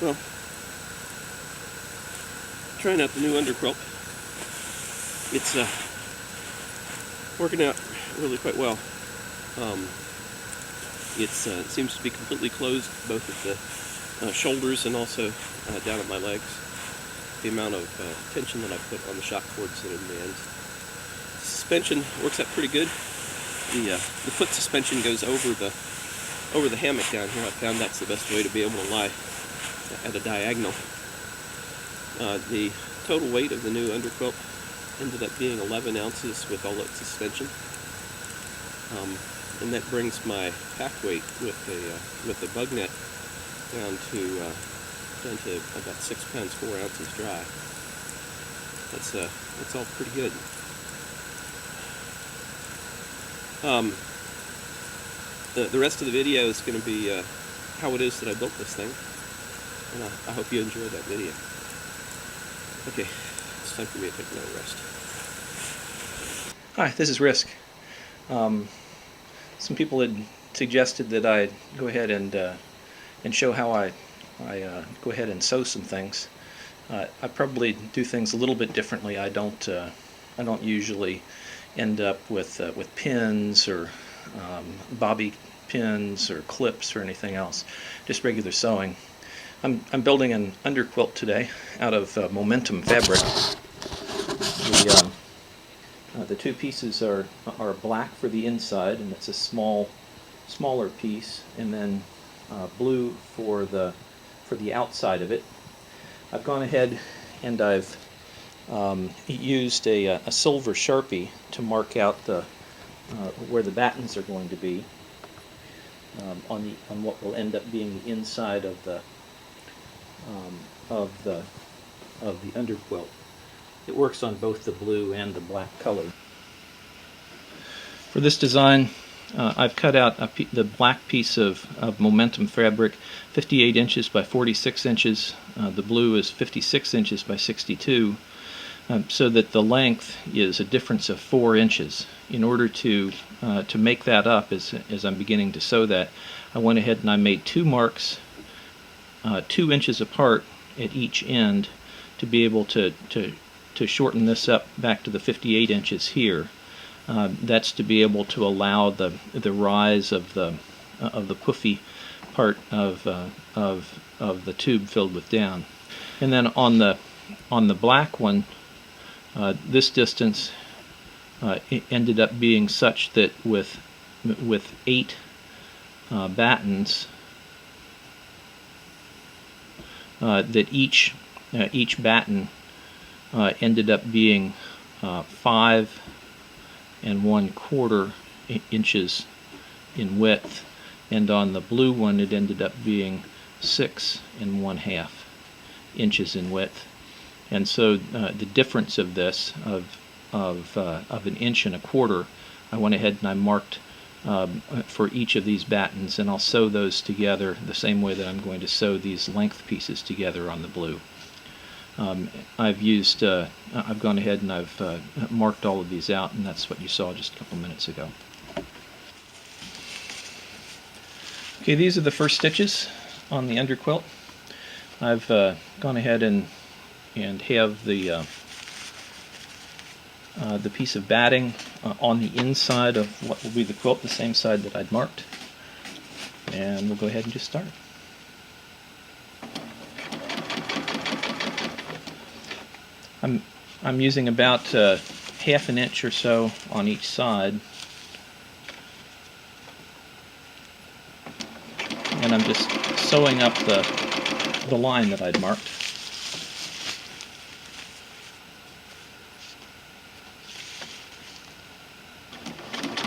Well, trying out the new Underquilt. It's working out really quite well. It seems to be completely closed both at the shoulders and also down at my legs. The amount of tension that I put on the shock cords and in the end. Suspension works out pretty good. The foot suspension goes over the hammock down here. I found that's the best way to be able to lie at a diagonal. The total weight of the new Underquilt ended up being 11 ounces with all its suspension, and that brings my pack weight with the bug net down to about 6 pounds 4 ounces dry. That's all pretty good. The rest of the video is going to be how it is that I built this thing, and I hope you enjoyed that video. Okay, it's time for me to take another rest. Hi, this is Risk. Some people had suggested that I go ahead and show how I go ahead and sew some things. I probably do things a little bit differently. I don't usually end up with pins or bobby pins or clips or anything else. Just regular sewing. I'm building an underquilt today out of Momentum fabric. The two pieces are black for the inside, and it's a smaller piece, and then blue for the outside of it. I've gone ahead and I've used a silver Sharpie to mark out where the battens are going to be on what will end up being the inside of the underquilt. It works on both the blue and the black color. For this design, I've cut out the black piece of Momentum fabric, 58 inches by 46 inches. The blue is 56 inches by 62, so that the length is a difference of 4 inches. In order to make that up, as I'm beginning to sew that, I went ahead and I made 2 marks 2 inches apart at each end to be able to shorten this up back to the 58 inches here. That's to be able to allow the rise of the puffy part of the tube filled with down. And then on the black one, this distance it ended up being such that with 8 battens, that each batten ended up being 5 1/4 inches in width, and on the blue one it ended up being 6 1/2 inches in width. And so the difference of this of 1 1/4 inches, I went ahead and I marked for each of these battens, and I'll sew those together the same way that I'm going to sew these length pieces together on the blue. I've gone ahead and I've marked all of these out, and that's what you saw just a couple minutes ago. Okay, these are the first stitches on the underquilt. I've gone ahead and have the piece of batting on the inside of what will be the quilt, the same side that I'd marked. And we'll go ahead and just start. I'm using about 1/2 an inch or so on each side, and I'm just sewing up the line that I'd marked.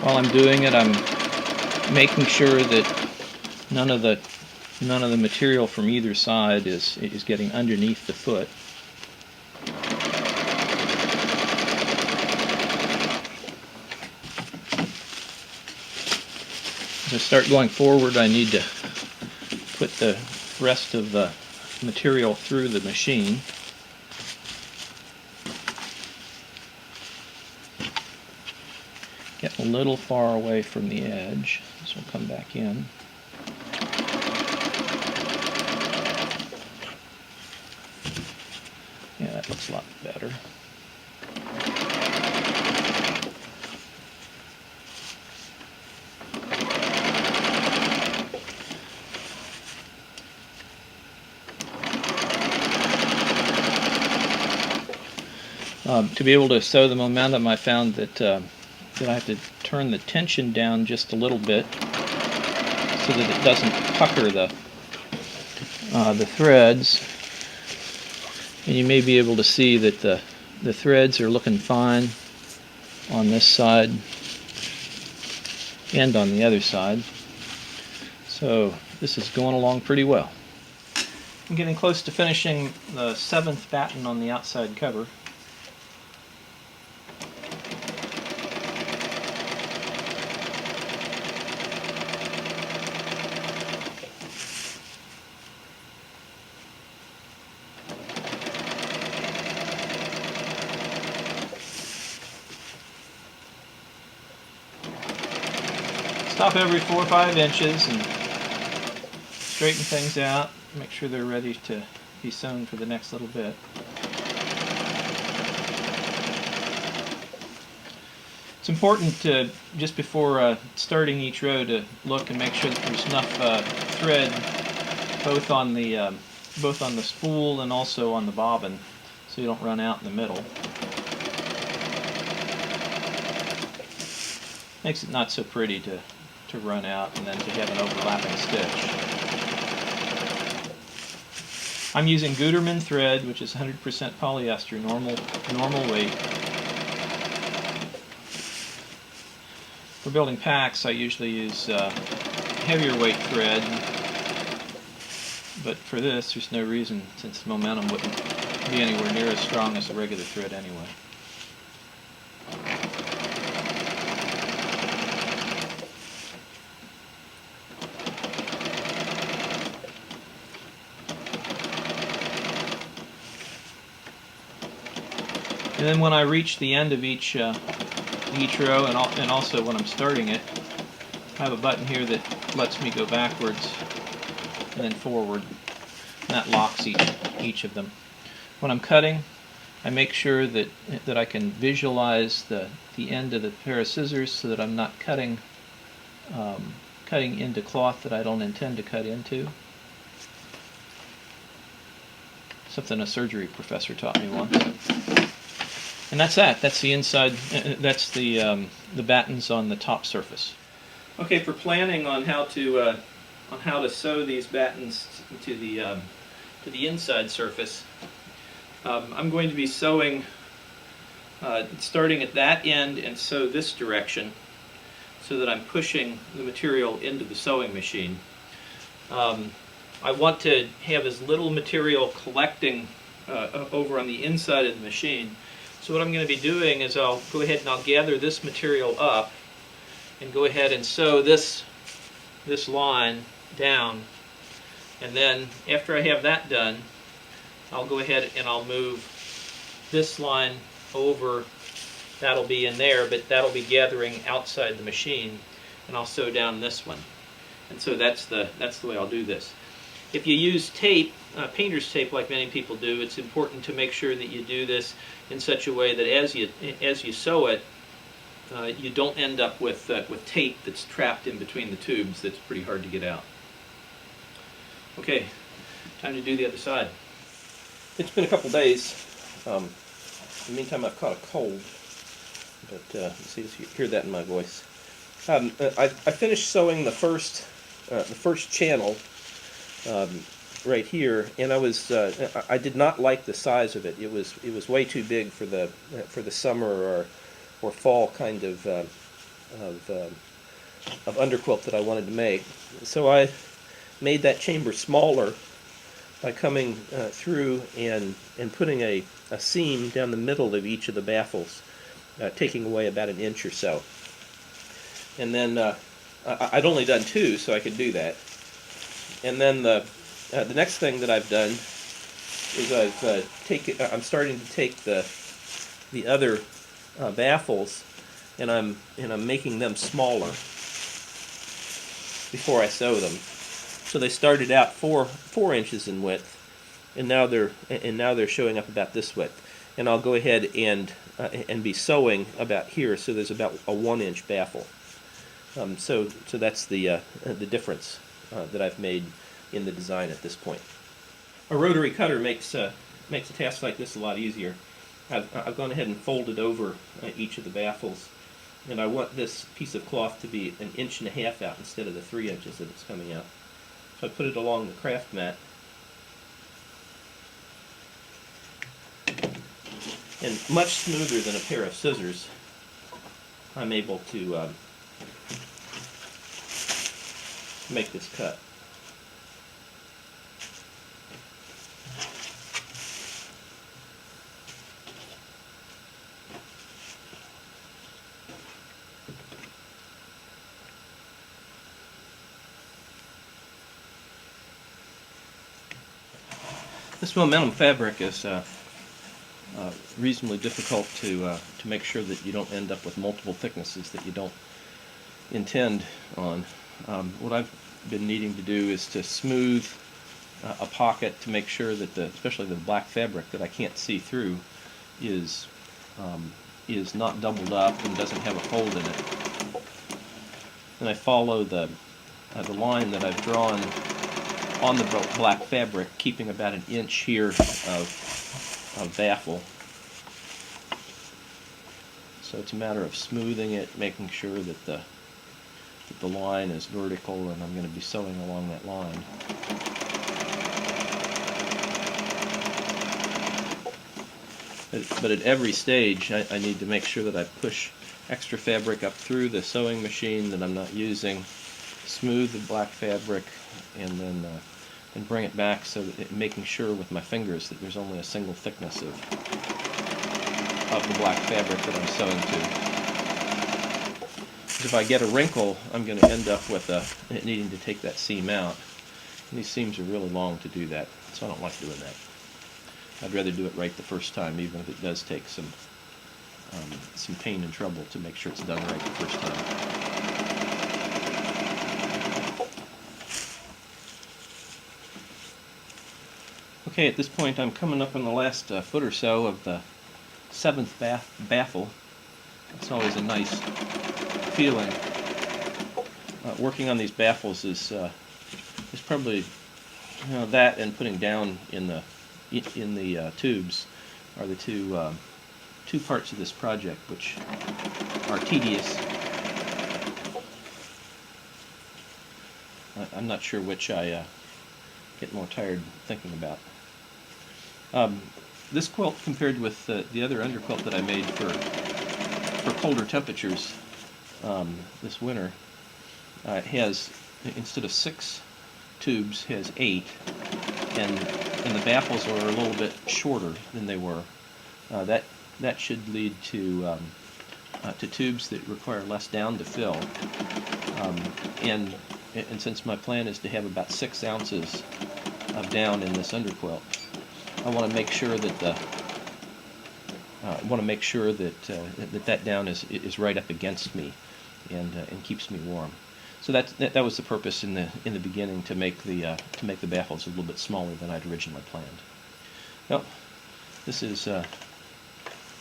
While I'm doing it, I'm making sure that none of the material from either side is getting underneath the foot. As I start going forward, I need to put the rest of the material through the machine. Get a little far away from the edge. This will come back in. To be able to sew the momentum, I found that that I have to turn the tension down just a little bit so that it doesn't pucker the threads. And you may be able to see that the threads are looking fine on this side and on the other side. So this is going along pretty well. I'm getting close to finishing the 7th batten on the outside cover. Stop every 4 or 5 inches and straighten things out. Make sure they're ready to be sewn for the next little bit. It's important to, just before starting each row, to look and make sure that there's enough thread both on the spool and also on the bobbin, so you don't run out in the middle. Makes it not so pretty to run out and then to have an overlapping stitch. I'm using Gutermann thread, which is 100% polyester, normal weight. For building packs, I usually use heavier weight thread, but for this, there's no reason, since the momentum wouldn't be anywhere near as strong as the regular thread anyway. And then when I reach the end of each row, and also when I'm starting it, I have a button here that lets me go backwards and then forward, and that locks each of them. When I'm cutting, I make sure that I can visualize the end of the pair of scissors so that I'm not cutting into cloth that I don't intend to cut into. Something a surgery professor taught me once. And that's that. That's the inside. That's the battens on the top surface. Okay, for planning on how to sew these battens to the inside surface, I'm going to be sewing, starting at that end and sew this direction, so that I'm pushing the material into the sewing machine. I want to have as little material collecting over on the inside of the machine. So what I'm going to be doing is I'll go ahead and I'll gather this material up and go ahead and sew this line down. And then after I have that done, I'll go ahead and I'll move this line over. That'll be in there, but that'll be gathering outside the machine, and I'll sew down this one. And so that's the way I'll do this. If you use tape, painter's tape, like many people do, it's important to make sure that you do this in such a way that as you sew it, you don't end up with tape that's trapped in between the tubes that's pretty hard to get out. Okay, time to do the other side. It's been a couple days. In the meantime, I've caught a cold, but let's see if you hear that in my voice. I finished sewing the first channel right here, and I did not like the size of it. It was way too big for the summer or fall kind of underquilt that I wanted to make. So I made that chamber smaller by coming through and putting a seam down the middle of each of the baffles, taking away about 1 inch or so. And then I'd only done 2, so I could do that. And then the next thing that I've done is I'm starting to take the other baffles, and I'm making them smaller before I sew them. So they started out 4 inches in width, and now they're showing up about this width. And I'll go ahead and be sewing about here, so there's about a 1-inch baffle. So that's the difference that I've made in the design at this point. A rotary cutter makes a task like this a lot easier. I've gone ahead and folded over each of the baffles, and I want this piece of cloth to be 1.5 inches out instead of the 3 inches that it's coming out. So I put it along the craft mat, and much smoother than a pair of scissors, I'm able to make this cut. This momentum fabric is reasonably difficult to make sure that you don't end up with multiple thicknesses that you don't intend on. What I've been needing to do is to smooth a pocket to make sure that especially the black fabric that I can't see through is not doubled up and doesn't have a fold in it. And I follow the line that I've drawn on the black fabric, keeping about 1 inch here of baffle. So it's a matter of smoothing it, making sure that the line is vertical, and I'm going to be sewing along that line. But at every stage, I need to make sure that I push extra fabric up through the sewing machine that I'm not using, smooth the black fabric, and then bring it back, so that making sure with my fingers that there's only a single thickness of the black fabric that I'm sewing to. If I get a wrinkle, I'm going to end up with needing to take that seam out. And these seams are really long to do that, so I don't like doing that. I'd rather do it right the first time, even if it does take some pain and trouble to make sure it's done right the first time. Okay, at this point I'm coming up on the last foot or so of the 7th baffle. It's always a nice feeling. Working on these baffles is probably, that and putting down in the tubes are the two parts of this project which are tedious. I'm not sure which I get more tired thinking about. This quilt, compared with the other underquilt that I made for colder temperatures this winter, has, instead of 6 tubes, has 8, and the baffles are a little bit shorter than they were. That should lead to tubes that require less down to fill, and since my plan is to have about 6 ounces of down in this underquilt, I want to make sure that that down is right up against me and keeps me warm. So that was the purpose in the beginning, to make the baffles a little bit smaller than I'd originally planned. Well, this is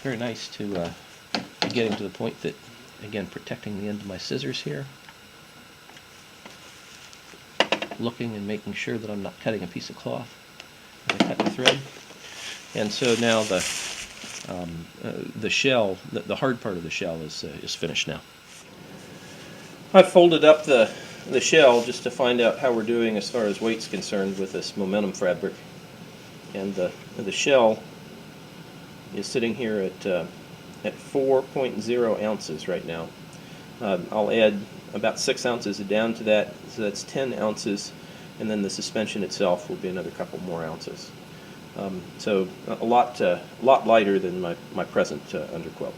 very nice to be getting to the point that, again, protecting the end of my scissors here, looking and making sure that I'm not cutting a piece of cloth as I cut the thread. And so now the shell, the hard part of the shell, is finished now. I've folded up the shell just to find out how we're doing as far as weight's concerned with this momentum fabric. And the shell is sitting here at 4.0 ounces right now. I'll add about 6 ounces of down to that, so that's 10 ounces, and then the suspension itself will be another couple more ounces. So a lot lighter than my present underquilt.